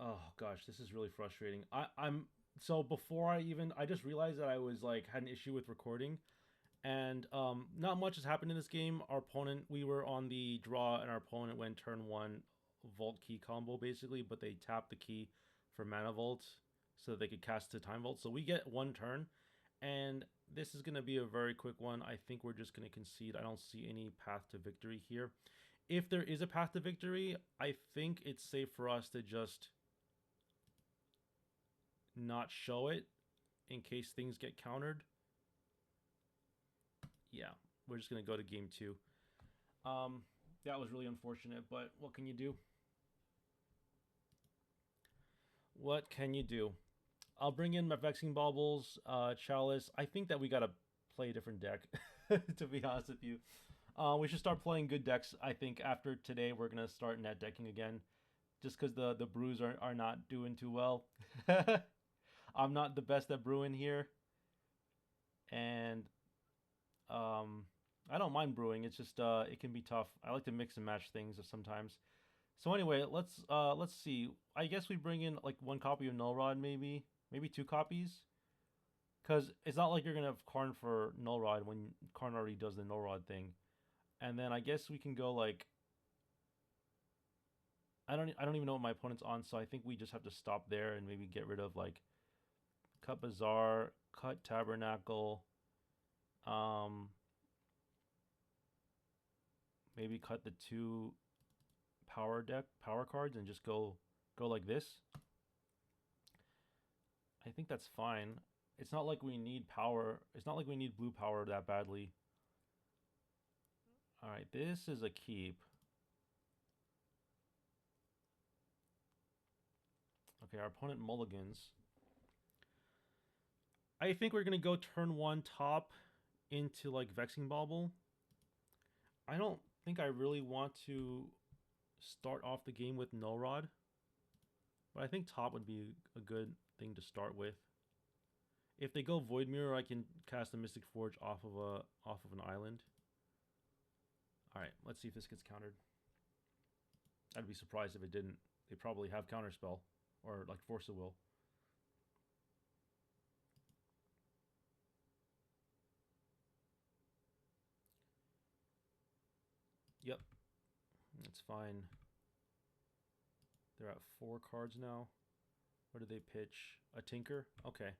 Oh gosh, this is really frustrating. I'm so before I just realized that I was like had an issue with recording, and not much has happened in this game. Our opponent, we were on the draw, and our opponent went turn one vault key combo basically, but they tapped the key for mana vault so that they could cast to time vault. So we get one turn, and this is gonna be a very quick one. I think we're just gonna concede. I don't see any path to victory here. If there is a path to victory, I think it's safe for us to just not show it in case things get countered. Yeah, we're just gonna go to game two. Um, that was really unfortunate, but what can you do? What can you do? I'll bring in my Vexing Baubles, Chalice. I think that we gotta play a different deck, to be honest with you. We should start playing good decks. I think after today, we're gonna start net decking again, just because the brews are not doing too well. I'm not the best at brewing here, and Um, I don't mind brewing. It's just it can be tough. I like to mix and match things sometimes. So anyway, let's see. I guess we bring in like one copy of Null Rod, maybe two copies, because it's not like you're gonna have Karn for Null Rod when Karn already does the Null Rod thing. And then I guess we can go like I don't even know what my opponent's on, so I think we just have to stop there and maybe get rid of like cut Bazaar, cut Tabernacle, um, maybe cut the two power cards and just go like this. I think that's fine. It's not like we need power. It's not like we need blue power that badly. All right, this is a keep. Okay, our opponent mulligans. I think we're gonna go turn one top into like Vexing Bauble. I don't think I really want to start off the game with Null Rod, but I think top would be a good thing to start with. If they go Void Mirror, I can cast a Mystic Forge off of an island. All right, let's see if this gets countered. I'd be surprised if it didn't. They probably have counterspell or like Force of Will. Yep, that's fine. They're at 4 cards now. What did they pitch? A Tinker? Okay.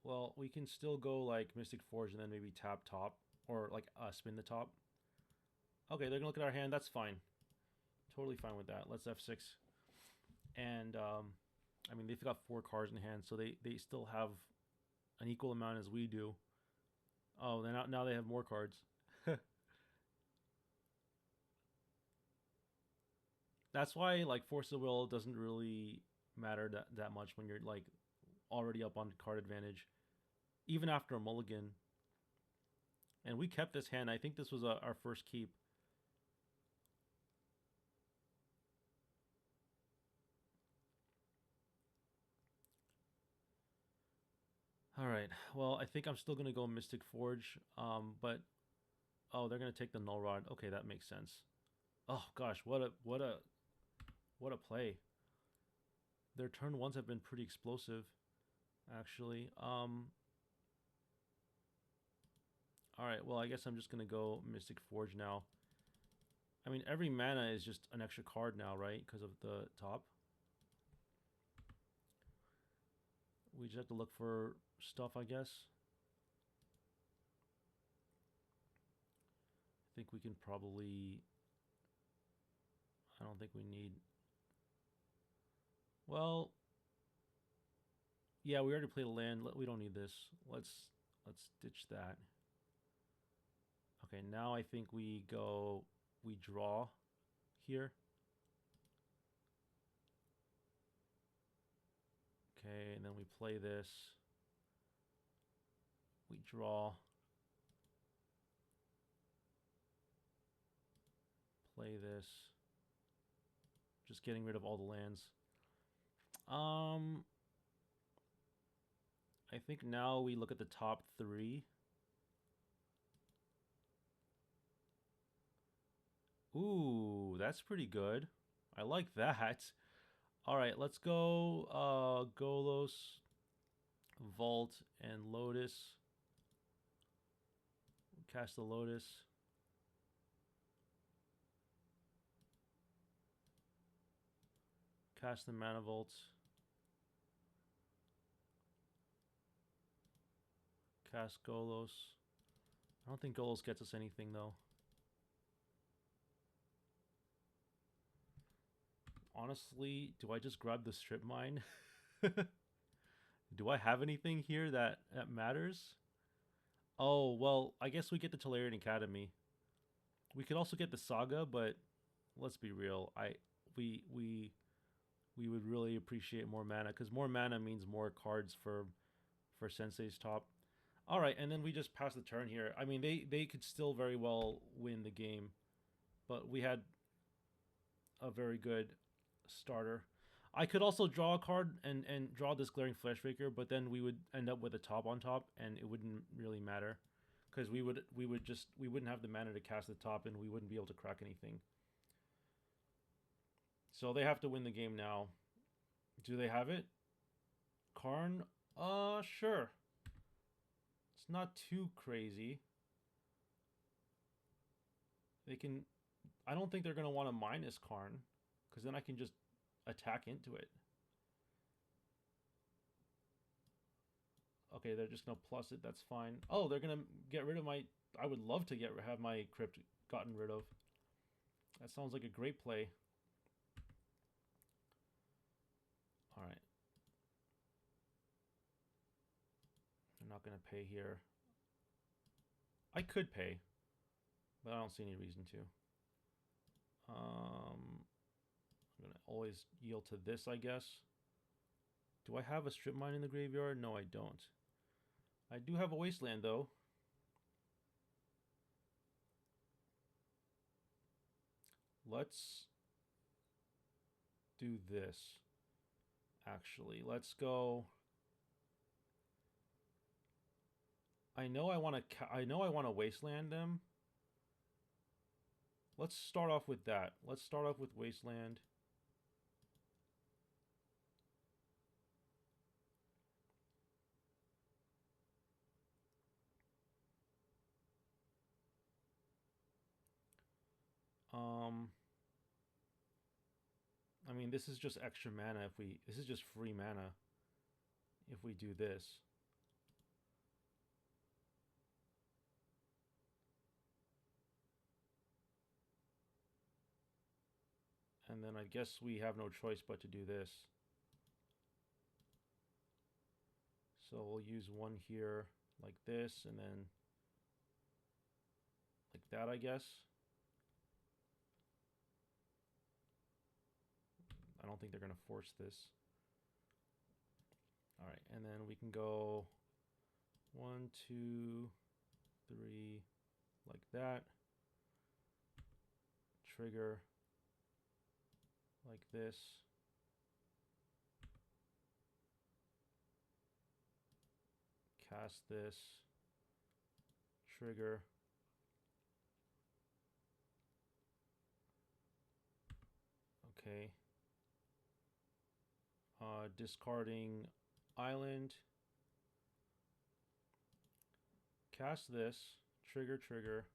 Well, we can still go like Mystic Forge and then maybe tap top or like spin the top. Okay, they're gonna look at our hand. That's fine. Totally fine with that. Let's F6. And I mean they've got 4 cards in hand, so they still have an equal amount as we do. Oh, then now they have more cards. That's why like Force of Will doesn't really matter that much when you're like already up on card advantage, even after a mulligan. And we kept this hand. I think this was our first keep. All right. Well, I think I'm still gonna go Mystic Forge. But oh, they're gonna take the Null Rod. Okay, that makes sense. Oh gosh, what a play. Their turn ones have been pretty explosive, actually. All right. Well, I guess I'm just gonna go Mystic Forge now. I mean, every mana is just an extra card now, right? Because of the top. We just have to look for stuff, I guess. I think we can probably. I don't think we need. Well, yeah, we already played a land. We don't need this. Let's ditch that. Okay, now I think we go. We draw here. Okay, and then we play this. We draw. Play this. Just getting rid of all the lands. Um, I think now we look at the top three. Ooh, that's pretty good. I like that. All right, let's go Golos, Vault, and Lotus. Cast the Lotus. Cast the Mana Vault. Cast Golos. I don't think Golos gets us anything though. Honestly, do I just grab the Strip Mine? Do I have anything here that matters? Oh, well, I guess we get the Tolarian Academy. We could also get the Saga, but let's be real. We would really appreciate more mana because more mana means more cards for Sensei's top. All right, and then we just pass the turn here. I mean, they could still very well win the game, but we had a very good starter. I could also draw a card and draw this Glaring Fleshraker, but then we would end up with a top on top, and it wouldn't really matter because we wouldn't have the mana to cast the top, and we wouldn't be able to crack anything. So they have to win the game now. Do they have it? Karn? Sure. It's not too crazy. They can... I don't think they're going to want to minus Karn, because then I can just attack into it. Okay, they're just going to plus it. That's fine. Oh, they're going to get rid of my... I would love to have my Crypt gotten rid of. That sounds like a great play. Alright. I'm not going to pay here. I could pay, but I don't see any reason to. I'm going to always yield to this, I guess. Do I have a Strip Mine in the graveyard? No, I don't. I do have a Wasteland, though. Let's do this. Actually, let's go. I know I want to Wasteland them. Let's start off with that. Let's start off with Wasteland. I mean, this is just extra mana if we... This is just free mana if we do this. And then I guess we have no choice but to do this. So we'll use one here like this, and then like that, I guess. I don't think they're going to force this. All right, and then we can go 1, 2, 3, like that. Trigger like this. Cast this. Trigger. Okay. Discarding island. Cast this. Trigger, trigger.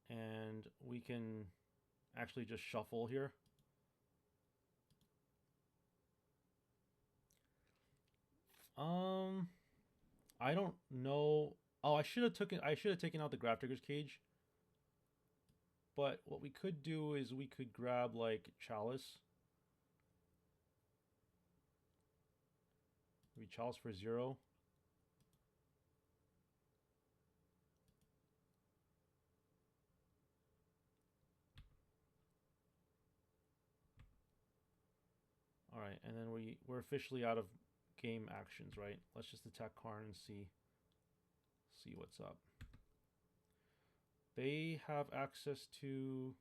And we can actually just shuffle here. I don't know. Oh, I should have taken out the Grafdigger's Cage. But what we could do is we could grab like Chalice. Maybe Chalice for 0. Alright, and then we're officially out of game actions, right? Let's just attack Karn and see what's up. They have access to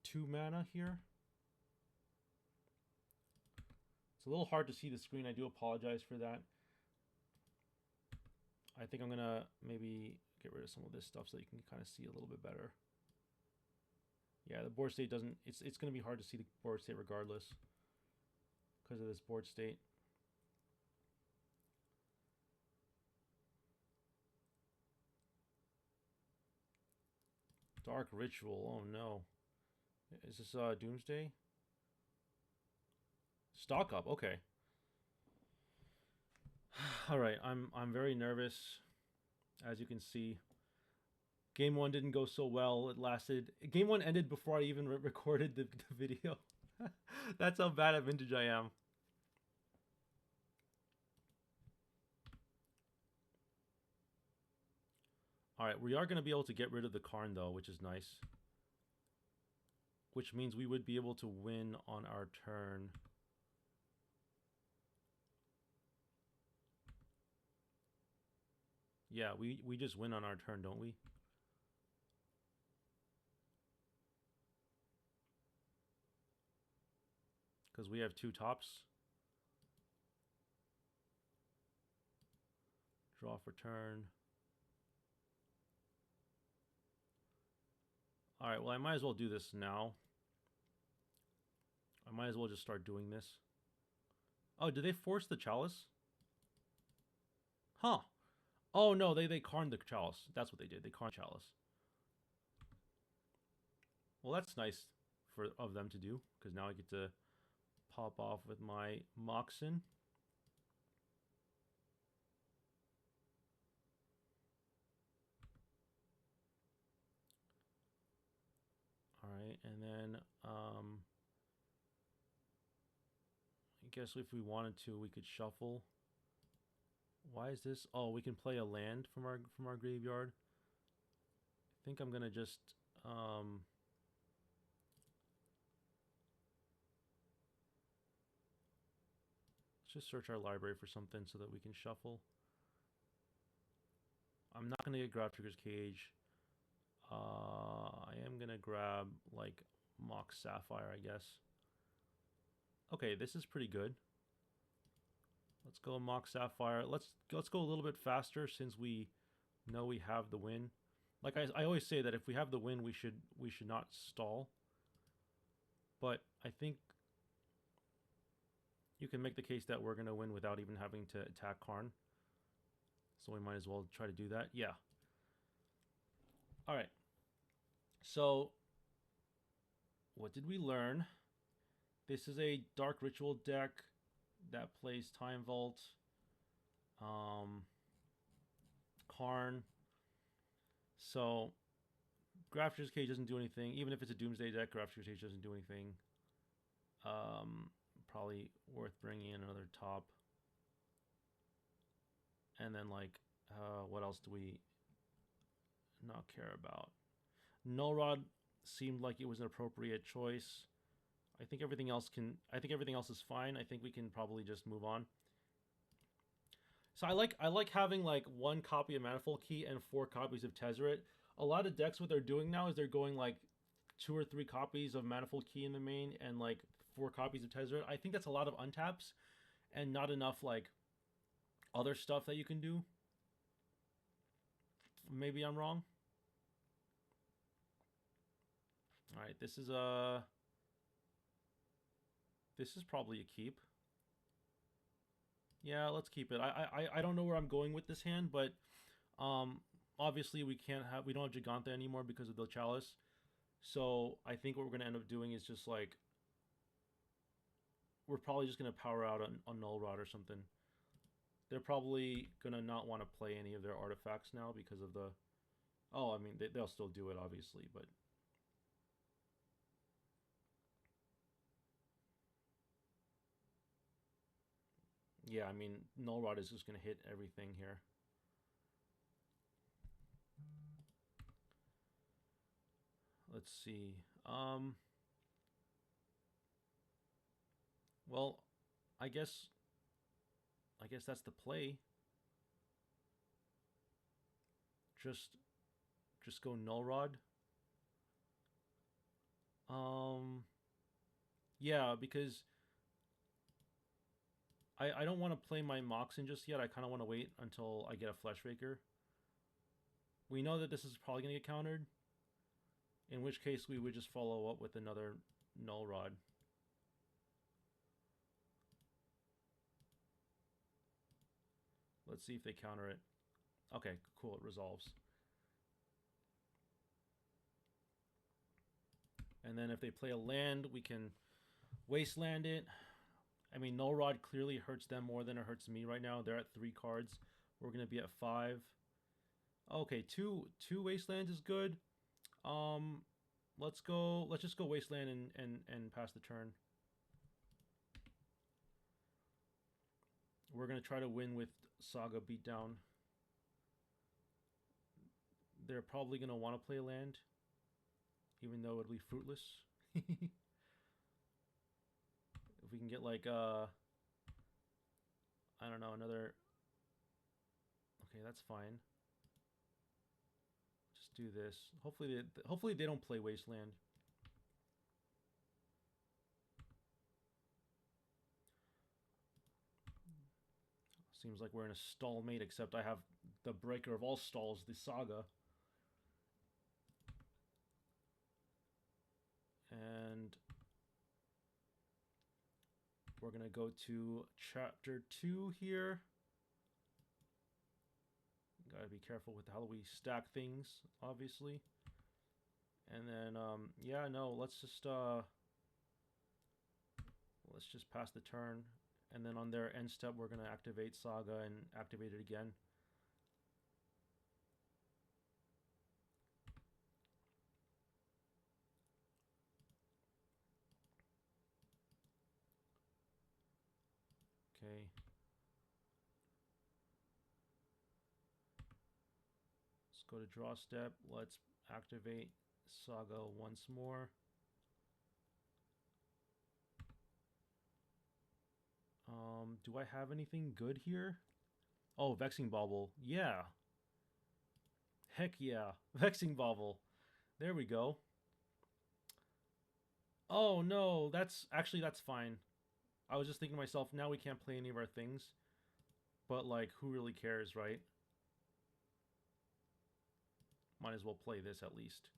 2 mana here. It's a little hard to see the screen. I do apologize for that. I think I'm gonna maybe get rid rid of some of this stuff so that you can kind of see a little bit better. Yeah, the board state doesn't... It's going to be hard to see the board state regardless because of this board state. Dark Ritual. Oh no. Is this Doomsday? Stock up. Okay. All right. I'm very nervous, as you can see. Game 1 didn't go so well. It lasted... Game 1 ended before I even recorded the video. That's how bad at Vintage I am. Alright, we are going to be able to get rid of the Karn, though, which is nice. Which means we would be able to win on our turn. Yeah, we just win on our turn, don't we? Because we have 2 tops. Draw for turn. Alright, well I might as well do this now. I might as well just start doing this. Oh, did they force the Chalice? Huh. Oh no, they Karned the Chalice. That's what they did. They Karned Chalice. Well, that's nice of them to do, because now I get to pop off with my Moxen. Alright, and then I guess if we wanted to, we could shuffle. Why is this? Oh, we can play a land from our graveyard. I think I'm gonna just let's just search our library for something so that we can shuffle. I'm not gonna get Grafdigger's Cage. I am gonna grab like Mox Sapphire, I guess. Okay, this is pretty good. Let's go Mox Sapphire. Let's go a little bit faster since we know we have the win. Like I always say that if we have the win, we should not stall. But I think you can make the case that we're gonna win without even having to attack Karn. So we might as well try to do that. Yeah. All right. So what did we learn? This is a Dark Ritual deck that plays Time Vault, Karn. So Grafdigger's Cage doesn't do anything. Even if it's a Doomsday deck, Grafdigger's Cage doesn't do anything. Probably worth bringing in another top. And then like, what else do we not care about? Null Rod seemed like it was an appropriate choice. I think everything else is fine. I think we can probably just move on. So I like having like 1 copy of Manifold Key and 4 copies of Tezzeret. A lot of decks, what they're doing now is they're going like 2 or 3 copies of Manifold Key in the main and like 4 copies of Tezzeret. I think that's a lot of untaps and not enough like other stuff that you can do. Maybe I'm wrong. All right, this is probably a keep. Yeah, let's keep it. I don't know where I'm going with this hand, but obviously we don't have Giganta anymore because of the Chalice. So I think what we're gonna end up doing is just like we're probably just gonna power out on Null Rod or something. They're probably gonna not want to play any of their artifacts now because of the... Oh, I mean, they'll still do it, obviously, but... Yeah, I mean, Null Rod is just gonna hit everything here. Let's see. Well, I guess that's the play. Just go Null Rod. Yeah, because I don't want to play my Moxen just yet. I kind of want to wait until I get a Fleshraker. We know that this is probably going to get countered, in which case we would just follow up with another Null Rod. Let's see if they counter it. Okay, cool, it resolves. And then if they play a land, we can Wasteland it. I mean, Null Rod clearly hurts them more than it hurts me right now. They're at 3 cards. We're going to be at 5. Okay, two Wastelands is good. Let's just go Wasteland and pass the turn. We're going to try to win with Saga Beatdown. They're probably going to want to play a land, even though it'll be fruitless. If we can get like I don't know, another. Okay, that's fine. Just do this. Hopefully they don't play Wasteland. Seems like we're in a stalemate, except I have the breaker of all stalls, the Saga. And we're going to go to chapter 2 here. Gotta be careful with how we stack things, obviously. And then, yeah, no, let's just pass the turn. And then on their end step, we're going to activate Saga and activate it again. Okay. Let's go to draw step. Let's activate Saga once more. Do I have anything good here? Oh, Vexing Bauble. Yeah. Heck yeah. Vexing Bauble. There we go. Oh no, that's fine. I was just thinking to myself, now we can't play any of our things. But like, who really cares, right? Might as well play this at least.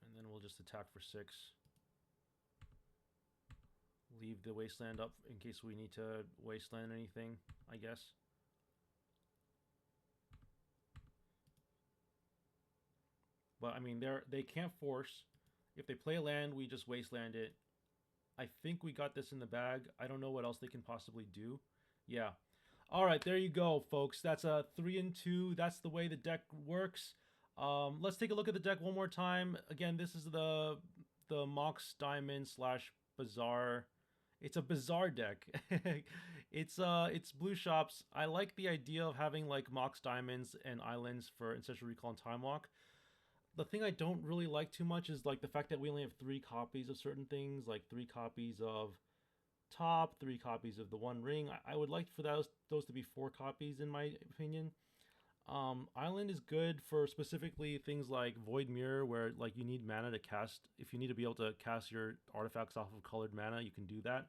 And then we'll just attack for 6. Leave the Wasteland up in case we need to Wasteland anything, I guess. But I mean, they can't force. If they play a land, we just Wasteland it. I think we got this in the bag. I don't know what else they can possibly do. Yeah. All right, there you go, folks. That's a 3-2. That's the way the deck works. Let's take a look at the deck one more time. Again, this is the Mox Diamond / Bazaar. It's a bizarre deck. It's blue shops. I like the idea of having like Mox Diamonds and Islands for Ancestral Recall and Time Walk. The thing I don't really like too much is like the fact that we only have 3 copies of certain things, like 3 copies of Top, 3 copies of the One Ring. I would like for those to be 4 copies in my opinion. Island is good for specifically things like Void Mirror, where like you need mana to cast. If you need to be able to cast your artifacts off of colored mana, you can do that.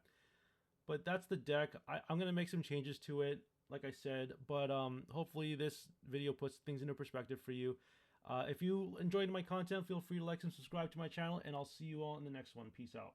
But that's the deck. I'm gonna make some changes to it, like I said. But hopefully this video puts things into perspective for you. If you enjoyed my content, feel free to like and subscribe to my channel, and I'll see you all in the next one. Peace out.